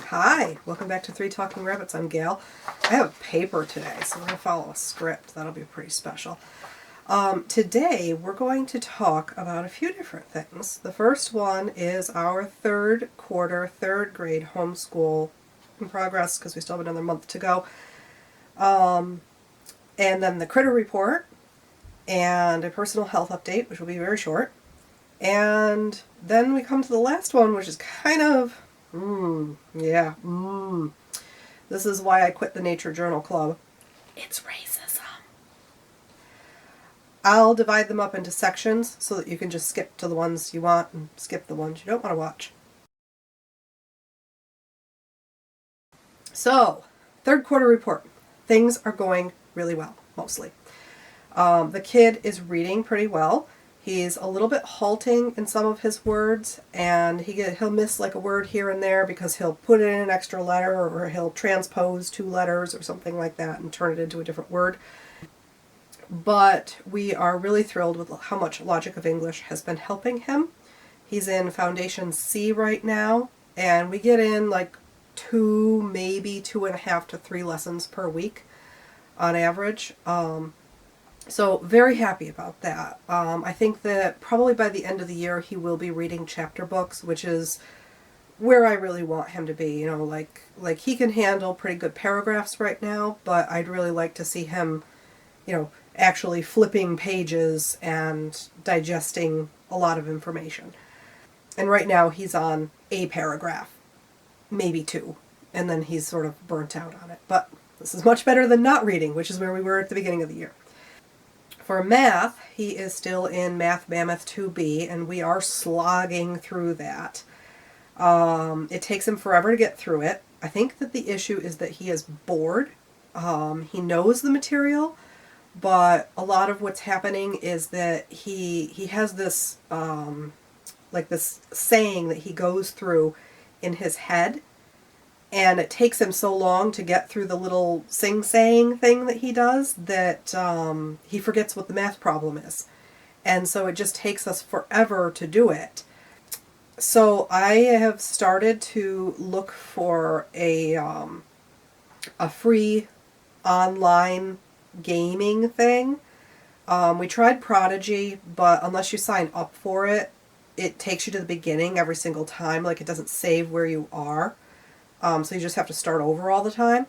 Hi, welcome back to Three Talking Rabbits. I'm Gail. I have paper today, so we're going to follow a script. That'll be pretty special. Today we're going to talk about a few different things. The first one is our third quarter, third grade homeschool in progress, because we still have another month to go. And then the critter report, and a personal health update, which will be very short. And then we come to the last one, which is kind of, This is why I quit the Nature Journal Club. It's racism. I'll divide them up into sections so that you can just skip to the ones you want and skip the ones you don't want to watch. So, third quarter report. Things are going really well, mostly. The kid is reading pretty well. He's a little bit halting in some of his words, and he'll miss like a word here and there because he'll put in an extra letter, or he'll transpose two letters or something like that and turn it into a different word. But we are really thrilled with how much Logic of English has been helping him. He's in Foundation C right now, and we get in like 2, maybe 2.5 to 3 lessons per week on average. So very happy about that. I think that probably by the end of the year he will be reading chapter books, which is where I really want him to be. You know, like he can handle pretty good paragraphs right now, but I'd really like to see him, actually flipping pages and digesting a lot of information. And right now he's on a paragraph, maybe 2, and then he's sort of burnt out on it. But this is much better than not reading, which is where we were at the beginning of the year. For math, he is still in Math Mammoth 2B, and we are slogging through that. It takes him forever to get through it. I think that the issue is that he is bored. He knows the material, but a lot of what's happening is that he has this, this saying that he goes through in his head, and it takes him so long to get through the little sing-saying thing that he does that he forgets what the math problem is. And so it just takes us forever to do it. So I have started to look for a free online gaming thing. We tried Prodigy, but unless you sign up for it, it takes you to the beginning every single time. Like, it doesn't save where you are. So you just have to start over all the time.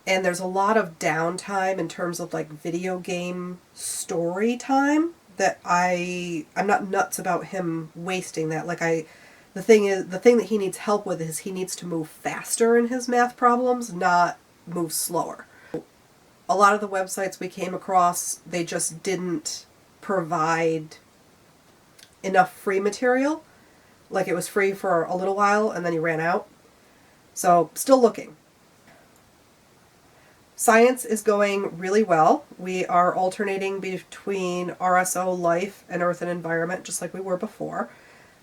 And there's a lot of downtime in terms of like video game story time that I'm not nuts about him wasting that. The thing that he needs help with is he needs to move faster in his math problems, not move slower. A lot of the websites we came across, they just didn't provide enough free material. Like, it was free for a little while and then he ran out. So, still looking. Science is going really well. We are alternating between RSO Life and Earth and Environment, just like we were before.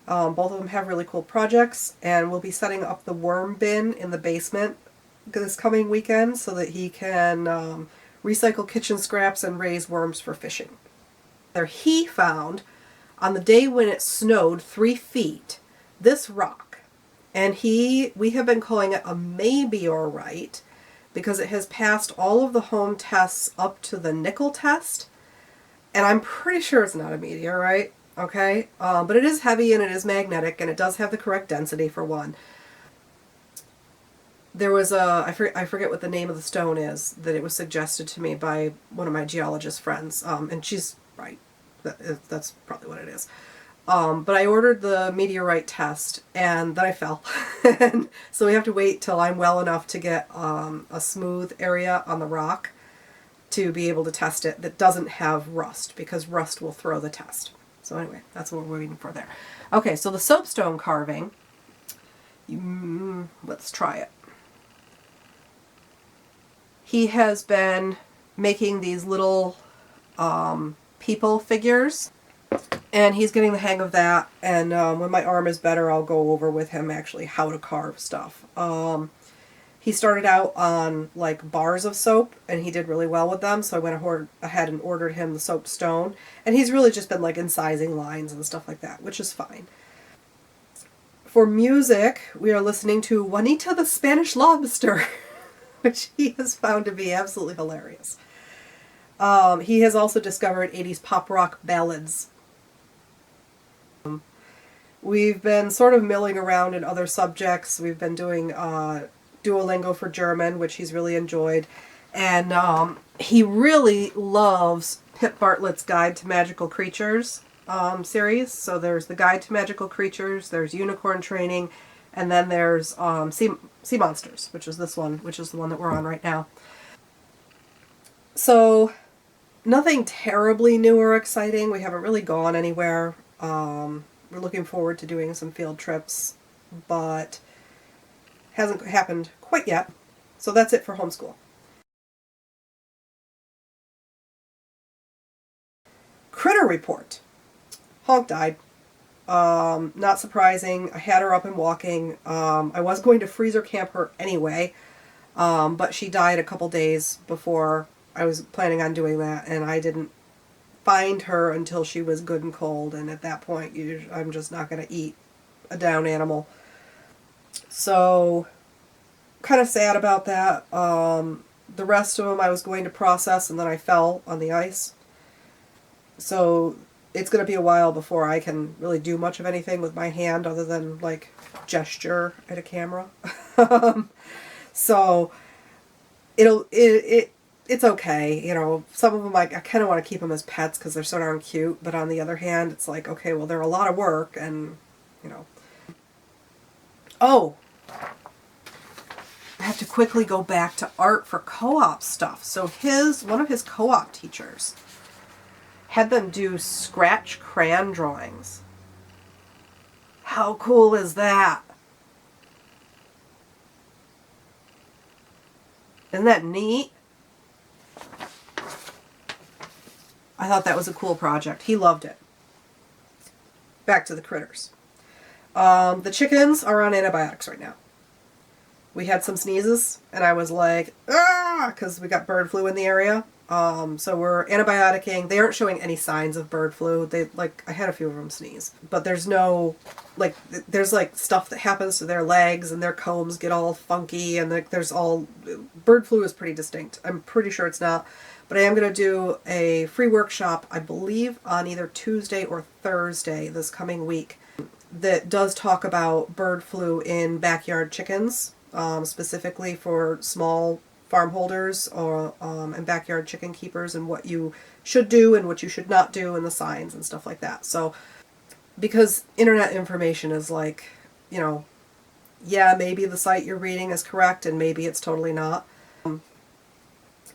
Both of them have really cool projects, and we'll be setting up the worm bin in the basement this coming weekend so that he can recycle kitchen scraps and raise worms for fishing. He found, on the day when it snowed 3 feet, this rock. And we have been calling it a Meteorite because it has passed all of the home tests up to the nickel test. And I'm pretty sure it's not a meteorite, okay? But it is heavy and it is magnetic and it does have the correct density for one. There was I forget what the name of the stone is, that it was suggested to me by one of my geologist friends. And she's right. That's probably what it is. But I ordered the Meteorite Test, and then I fell. So we have to wait till I'm well enough to get a smooth area on the rock to be able to test it that doesn't have rust, because rust will throw the test. So anyway, that's what we're waiting for there. Okay, so the Soapstone Carving. Let's try it. He has been making these little people figures. And he's getting the hang of that, and when my arm is better, I'll go over with him actually how to carve stuff. He started out on like bars of soap, and he did really well with them, so I went ahead and ordered him the soapstone, and he's really just been like incising lines and stuff like that, which is fine. For music, we are listening to Juanita the Spanish Lobster, which he has found to be absolutely hilarious. He has also discovered 80s pop rock ballads. We've been sort of milling around in other subjects. We've been doing Duolingo for German, which he's really enjoyed. And he really loves Pip Bartlett's Guide to Magical Creatures series. So there's the Guide to Magical Creatures, there's Unicorn Training, and then there's Sea Monsters, which is this one, which is the one that we're on right now. So nothing terribly new or exciting. We haven't really gone anywhere. We're looking forward to doing some field trips, but hasn't happened quite yet. So that's it for homeschool. Critter report. Honk died. Not surprising. I had her up and walking. I was going to freezer camp her anyway, but she died a couple days before I was planning on doing that, and I didn't find her until she was good and cold, and at that point I'm just not going to eat a down animal. So, kind of sad about that. The rest of them I was going to process, and then I fell on the ice. So it's going to be a while before I can really do much of anything with my hand other than like gesture at a camera. So it's okay. You know, some of them I kind of want to keep them as pets because they're so darn cute. But on the other hand, it's like, okay, well, they're a lot of work and, you know. Oh, I have to quickly go back to art for co-op stuff. So one of his co-op teachers had them do scratch crayon drawings. How cool is that? Isn't that neat? I thought that was a cool project. He loved it. Back to the critters. The chickens are on antibiotics right now. We had some sneezes, and I was like, ah, because we got bird flu in the area. So we're antibioticing. They aren't showing any signs of bird flu. I had a few of them sneeze, but there's there's stuff that happens to their legs and their combs get all funky, and bird flu is pretty distinct. I'm pretty sure it's not, but I am going to do a free workshop, I believe on either Tuesday or Thursday this coming week, that does talk about bird flu in backyard chickens, specifically for small farm holders or and backyard chicken keepers, and what you should do and what you should not do and the signs and stuff like that. So because internet information is yeah, maybe the site you're reading is correct and maybe it's totally not.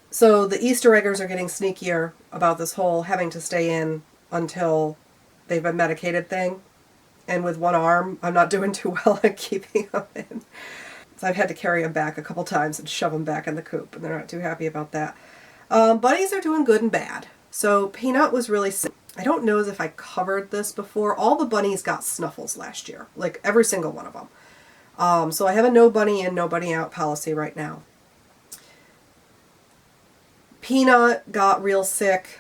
So the Easter eggers are getting sneakier about this whole having to stay in until they've been medicated thing. And with one arm, I'm not doing too well at keeping them in. So I've had to carry them back a couple times and shove them back in the coop, and they're not too happy about that. Bunnies are doing good and bad. So Peanut was really sick. I don't know if I covered this before. All the bunnies got snuffles last year, like every single one of them. So I have a no bunny in, no bunny out policy right now. Peanut got real sick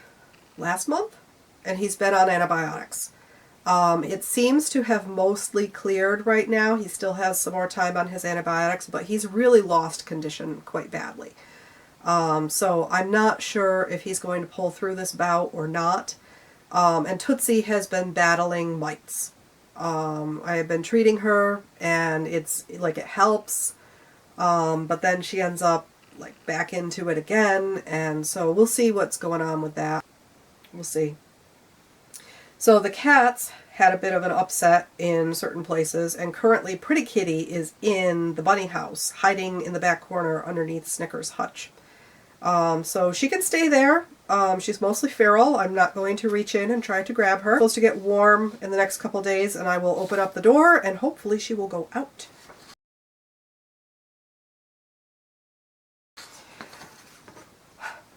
last month, and he's been on antibiotics. It seems to have mostly cleared right now. He still has some more time on his antibiotics, but he's really lost condition quite badly. So I'm not sure if he's going to pull through this bout or not. And Tootsie has been battling mites. I have been treating her, and it's like it helps, but then she ends up back into it again, and so we'll see what's going on with that. We'll see. So the cats had a bit of an upset in certain places, and currently Pretty Kitty is in the bunny house, hiding in the back corner underneath Snicker's hutch. So she can stay there. She's mostly feral. I'm not going to reach in and try to grab her. It's supposed to get warm in the next couple days, and I will open up the door, and hopefully she will go out.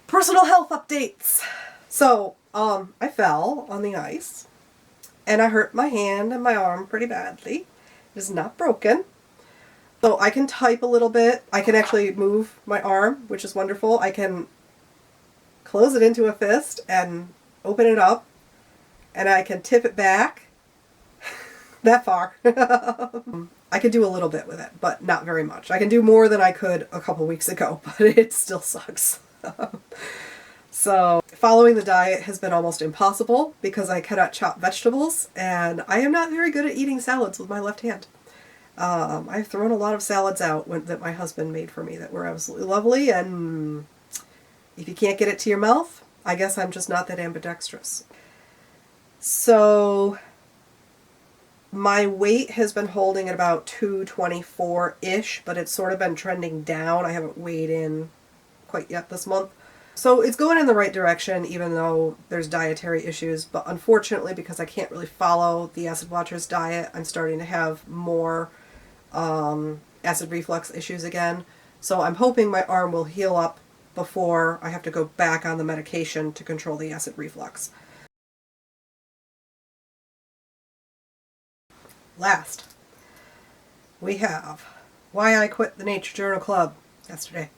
Personal health updates. So, I fell on the ice, and I hurt my hand and my arm pretty badly. It is not broken. So I can type a little bit. I can actually move my arm, which is wonderful. I can close it into a fist and open it up, and I can tip it back. that far. I could do a little bit with it, but not very much. I can do more than I could a couple weeks ago, but it still sucks. So following the diet has been almost impossible because I cannot chop vegetables, and I am not very good at eating salads with my left hand. I've thrown a lot of salads out that my husband made for me that were absolutely lovely, and if you can't get it to your mouth, I guess I'm just not that ambidextrous. So my weight has been holding at about 224-ish, but it's sort of been trending down. I haven't weighed in quite yet this month. So it's going in the right direction, even though there's dietary issues. But unfortunately, because I can't really follow the Acid Watcher's diet, I'm starting to have more acid reflux issues again. So I'm hoping my arm will heal up before I have to go back on the medication to control the acid reflux. Last, we have why I quit the Nature Journal Club yesterday.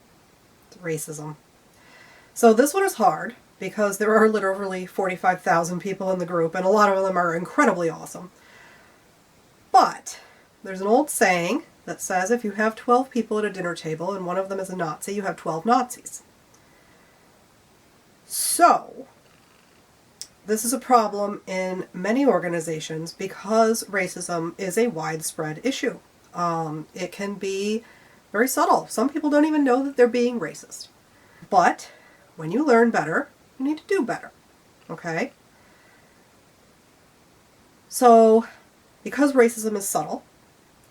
It's racism. So this one is hard because there are literally 45,000 people in the group, and a lot of them are incredibly awesome. But there's an old saying that says if you have 12 people at a dinner table and one of them is a Nazi, you have 12 Nazis. So this is a problem in many organizations because racism is a widespread issue. It can be very subtle. Some people don't even know that they're being racist. But when you learn better, you need to do better. Okay? So, because racism is subtle,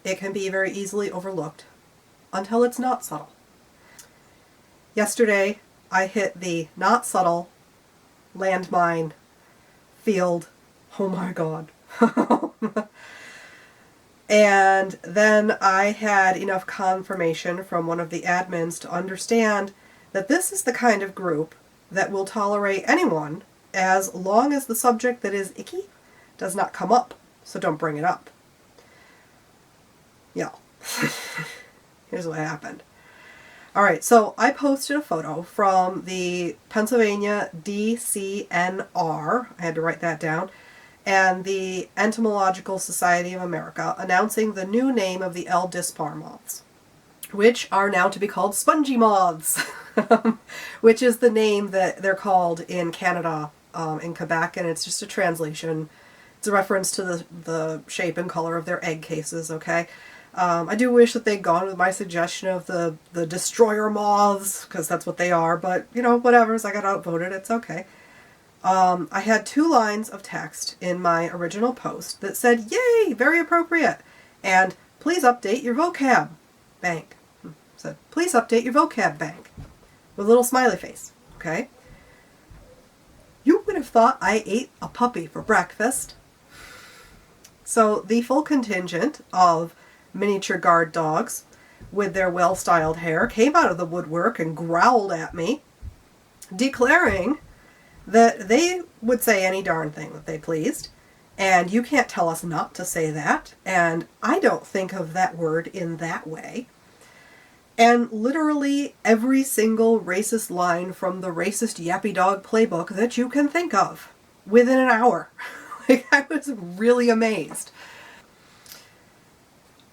it can be very easily overlooked until it's not subtle. Yesterday, I hit the not subtle landmine field. Oh my God. And then I had enough confirmation from one of the admins to understand that this is the kind of group that will tolerate anyone as long as the subject that is icky does not come up. So don't bring it up. Yeah. Here's what happened. Alright, so I posted a photo from the Pennsylvania DCNR, I had to write that down, and the Entomological Society of America announcing the new name of the L. dispar moths, which are now to be called spongy moths, which is the name that they're called in Canada, in Quebec, and it's just a translation. It's a reference to the shape and color of their egg cases, okay? I do wish that they'd gone with my suggestion of the destroyer moths, because that's what they are, but, you know, whatever, I got outvoted, it's okay. I had 2 lines of text in my original post that said, yay, very appropriate, and please update your vocab bank. So, please update your vocab bank, with a little smiley face, okay? You would have thought I ate a puppy for breakfast. So, the full contingent of miniature guard dogs with their well-styled hair came out of the woodwork and growled at me, declaring that they would say any darn thing that they pleased, and you can't tell us not to say that, and I don't think of that word in that way. And literally every single racist line from the racist yappy dog playbook that you can think of within an hour. Like, I was really amazed.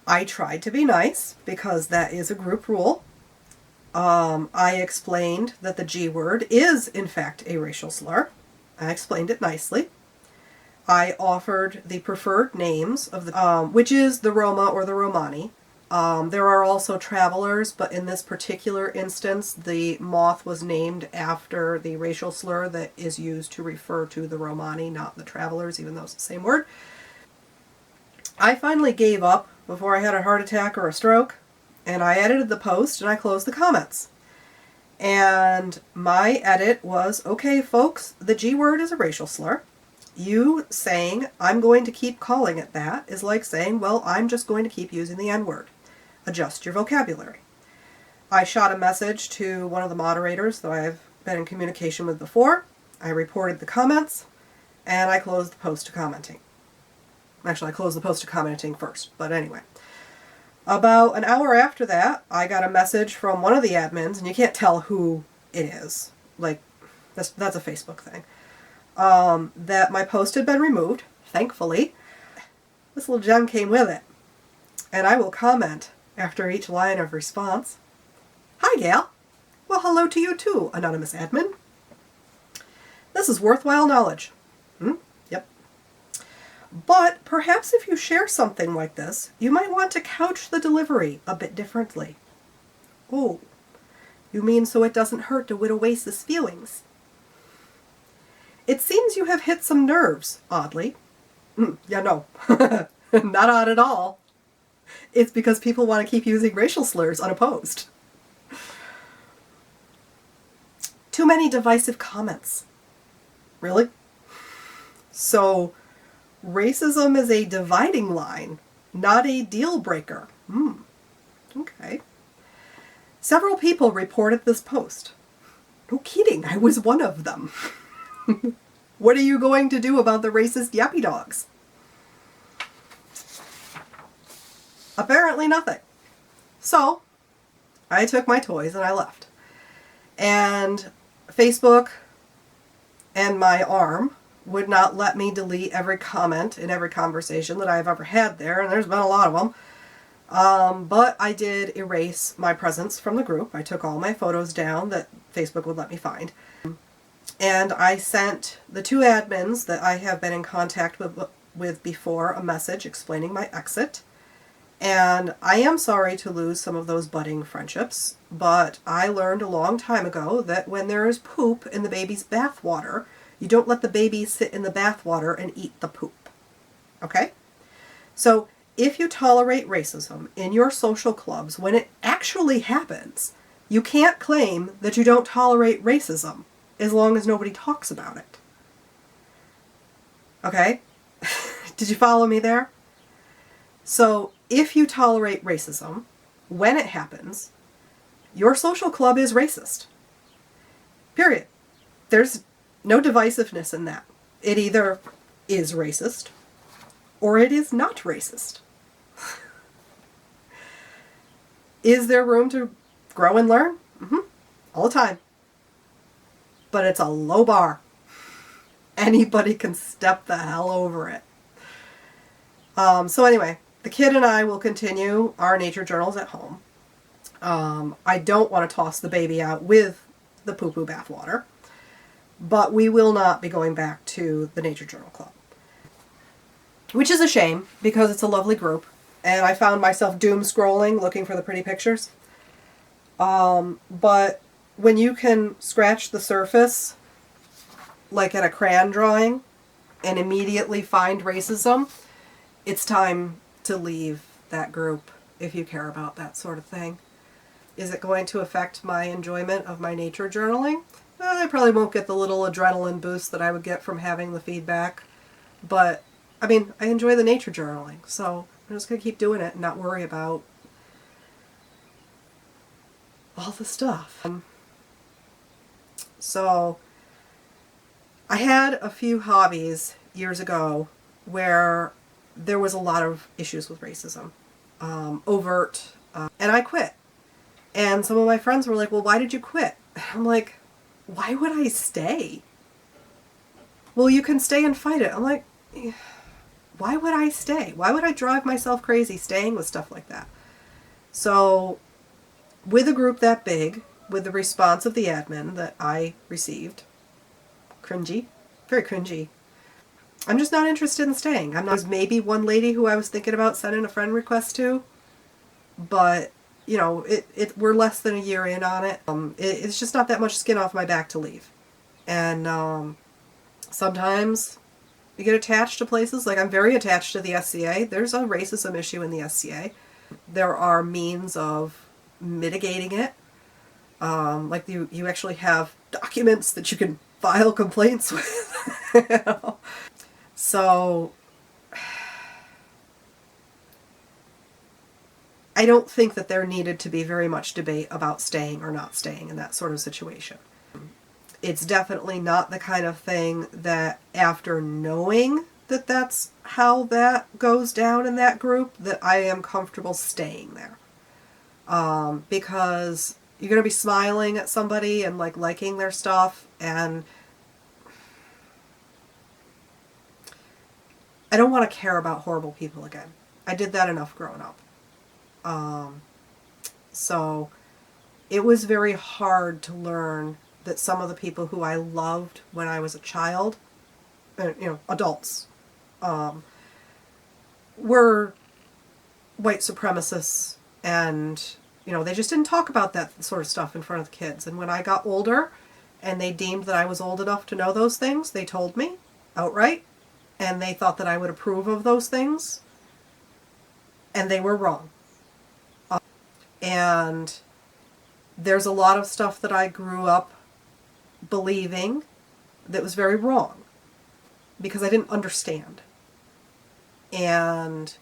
I tried to be nice, because that is a group rule. I explained that the G word is, in fact, a racial slur. I explained it nicely. I offered the preferred names of the, which is the Roma or the Romani. There are also travelers, but in this particular instance, the moth was named after the racial slur that is used to refer to the Romani, not the travelers, even though it's the same word. I finally gave up before I had a heart attack or a stroke, and I edited the post and I closed the comments. And my edit was, okay folks, the G word is a racial slur. You saying, I'm going to keep calling it that, is like saying, well, I'm just going to keep using the N word. Adjust your vocabulary. I shot a message to one of the moderators that I've been in communication with before. I reported the comments, and I closed the post to commenting. Actually, I closed the post to commenting first, but anyway. About an hour after that, I got a message from one of the admins, and you can't tell who it is. Like, that's a Facebook thing. That my post had been removed, thankfully. This little gem came with it. And I will comment after each line of response. Hi, Gail. Well, hello to you too, anonymous admin. This is worthwhile knowledge. Yep. But perhaps if you share something like this, you might want to couch the delivery a bit differently. Oh, you mean so it doesn't hurt to Widow Wace's feelings? It seems you have hit some nerves, oddly. Yeah, no, not odd at all. It's because people want to keep using racial slurs unopposed. Too many divisive comments. Really? So, racism is a dividing line, not a deal breaker. Okay. Several people reported this post. No kidding, I was one of them. What are you going to do about the racist yappy dogs? Apparently nothing. So, I took my toys and I left. And Facebook and my arm would not let me delete every comment in every conversation that I've ever had there, and there's been a lot of them. But I did erase my presence from the group. I took all my photos down that Facebook would let me find. And I sent the two admins that I have been in contact with before a message explaining my exit. And I am sorry to lose some of those budding friendships, but I learned a long time ago that when there is poop in the baby's bath water, you don't let the baby sit in the bath water and eat the poop. Okay? So if you tolerate racism in your social clubs when it actually happens, you can't claim that you don't tolerate racism as long as nobody talks about it. Okay? Did you follow me there? So if you tolerate racism, when it happens, your social club is racist. Period. There's no divisiveness in that. It either is racist or it is not racist. Is there room to grow and learn? All the time. But it's a low bar. Anybody can step the hell over it. So anyway, the kid and I will continue our nature journals at home. I don't want to toss the baby out with the poo-poo bathwater, but we will not be going back to the Nature Journal Club. Which is a shame, because it's a lovely group, and I found myself doom scrolling looking for the pretty pictures. But when you can scratch the surface, like in a crayon drawing, and immediately find racism, it's time to leave that group if you care about that sort of thing. Is it going to affect my enjoyment of my nature journaling? I probably won't get the little adrenaline boost that I would get from having the feedback. But, I mean, I enjoy the nature journaling, so I'm just going to keep doing it and not worry about all the stuff. So, I had a few hobbies years ago where there was a lot of issues with racism, overt, and I quit. And some of my friends were like, well, why did you quit? I'm like, why would I stay? Well, you can stay and fight it. I'm like, why would I stay? Why would I drive myself crazy staying with stuff like that? So, with a group that big, with the response of the admin that I received, cringy, very cringy, I'm just not interested in staying. There's maybe one lady who I was thinking about sending a friend request to, but, you know, we're less than a year in on it. It's just not that much skin off my back to leave. And sometimes you get attached to places. Like, I'm very attached to the SCA. There's a racism issue in the SCA. There are means of mitigating it. Like, you actually have documents that you can file complaints with. You know? So, I don't think that there needed to be very much debate about staying or not staying in that sort of situation. It's definitely not the kind of thing that after knowing that that's how that goes down in that group, that I am comfortable staying there. Because you're going to be smiling at somebody and like liking their stuff, and I don't want to care about horrible people again. I did that enough growing up. So it was very hard to learn that some of the people who I loved when I was a child, adults, were white supremacists, and they just didn't talk about that sort of stuff in front of the kids. And when I got older and they deemed that I was old enough to know those things, they told me outright, and they thought that I would approve of those things, and they were wrong. And there's a lot of stuff that I grew up believing that was very wrong because I didn't understand. And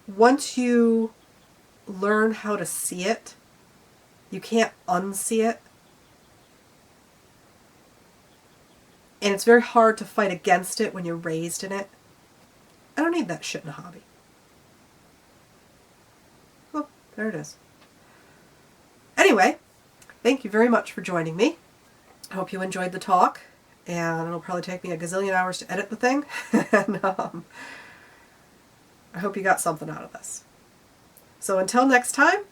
once you learn how to see it, you can't unsee it. And it's very hard to fight against it when you're raised in it. I don't need that shit in a hobby. Well, there it is. Anyway, thank you very much for joining me. I hope you enjoyed the talk, and it'll probably take me a gazillion hours to edit the thing. And I hope you got something out of this. So until next time,